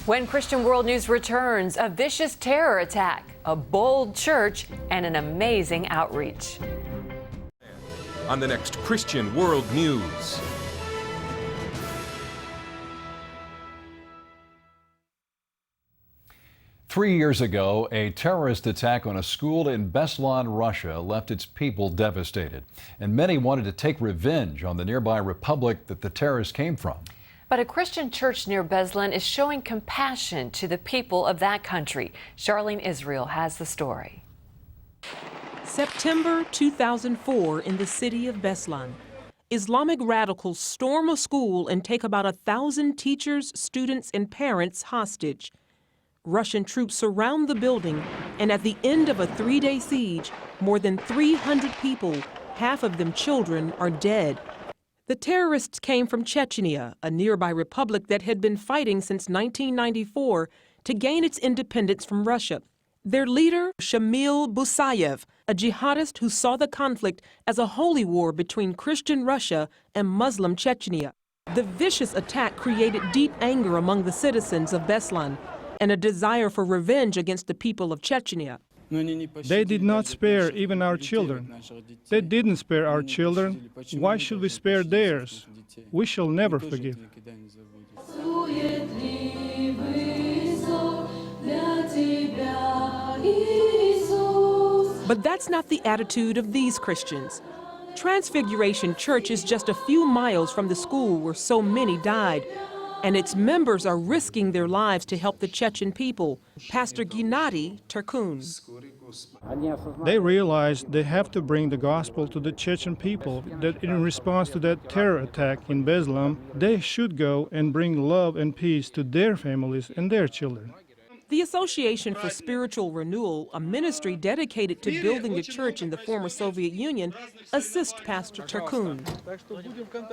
When Christian World News returns, a vicious terror attack, a bold church, and an amazing outreach. On the next Christian World News. Three years ago, a terrorist attack on a school in Beslan, Russia, left its people devastated. And many wanted to take revenge on the nearby republic that the terrorists came from. But a Christian church near Beslan is showing compassion to the people of that country. Charlene Israel has the story. September 2004 in the city of Beslan. Islamic radicals storm a school and take about 1,000 teachers, students, and parents hostage. Russian troops surround the building, and at the end of a 3-day siege, more than 300 people, half of them children, are dead. The terrorists came from Chechnya, a nearby republic that had been fighting since 1994 to gain its independence from Russia. Their leader, Shamil Busayev, a jihadist who saw the conflict as a holy war between Christian Russia and Muslim Chechnya. The vicious attack created deep anger among the citizens of Beslan and a desire for revenge against the people of Chechnya. They did not spare even our children. They didn't spare our children. Why should we spare theirs? We shall never forgive. But that's not the attitude of these Christians. Transfiguration Church is just a few miles from the school where so many died, and its members are risking their lives to help the Chechen people. Pastor Gennady Turkun. They realize they have to bring the gospel to the Chechen people, that in response to that terror attack in Beslan, they should go and bring love and peace to their families and their children. The Association for Spiritual Renewal, a ministry dedicated to building a church in the former Soviet Union, assists Pastor Turkun.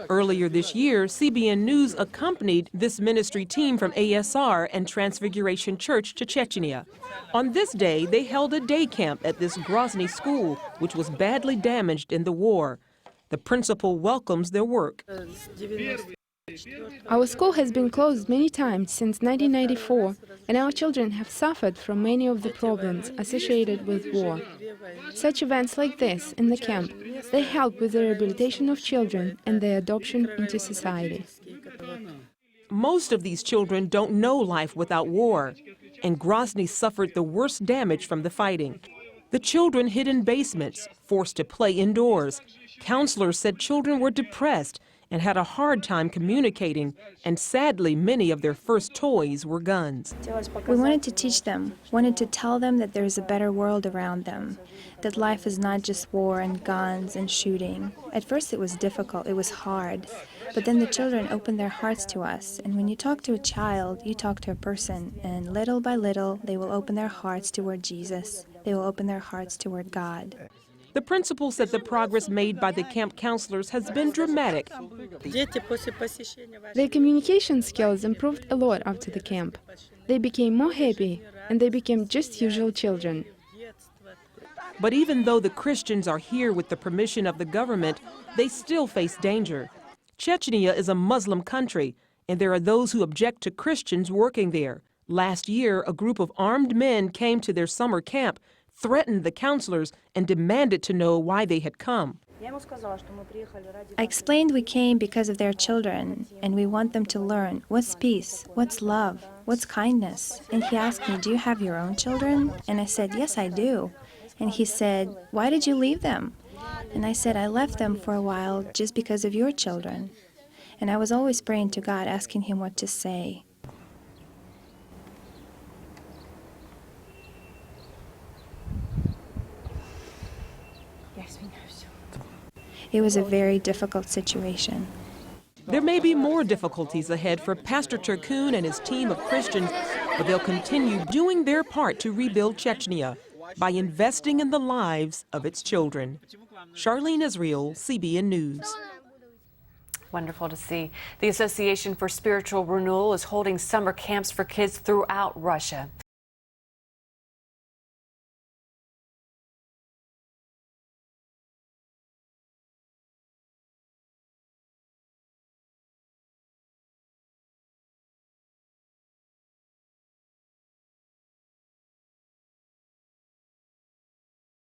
Earlier this year, CBN News accompanied this ministry team from ASR and Transfiguration Church to Chechnya. On this day, they held a day camp at this Grozny school, which was badly damaged in the war. The principal welcomes their work. Our school has been closed many times since 1994, and our children have suffered from many of the problems associated with war. Such events like this in the camp, they help with the rehabilitation of children and their adoption into society. Most of these children don't know life without war, and Grozny suffered the worst damage from the fighting. The children hid in basements, forced to play indoors. Counselors said children were depressed and had a hard time communicating, and sadly, many of their first toys were guns. We wanted to teach them, wanted to tell them that there's a better world around them, that life is not just war and guns and shooting. At first it was difficult, it was hard, but then the children opened their hearts to us, and when you talk to a child, you talk to a person, and little by little, they will open their hearts toward Jesus. They will open their hearts toward God. The principal said the progress made by the camp counselors has been dramatic. Their communication skills improved a lot after the camp. They became more happy, and they became just usual children. But even though the Christians are here with the permission of the government, they still face danger. Chechnya is a Muslim country, and there are those who object to Christians working there. Last year, a group of armed men came to their summer camp, threatened the counselors, and demanded to know why they had come. I explained we came because of their children, and we want them to learn what's peace, what's love, what's kindness. And he asked me, do you have your own children? And I said, yes, I do. And he said, why did you leave them? And I said, I left them for a while just because of your children. And I was always praying to God, asking him what to say. It was a very difficult situation. There may be more difficulties ahead for Pastor Turkun and his team of Christians, but they'll continue doing their part to rebuild Chechnya by investing in the lives of its children. Charlene Israel, CBN News. Wonderful to see. The Association for Spiritual Renewal is holding summer camps for kids throughout Russia.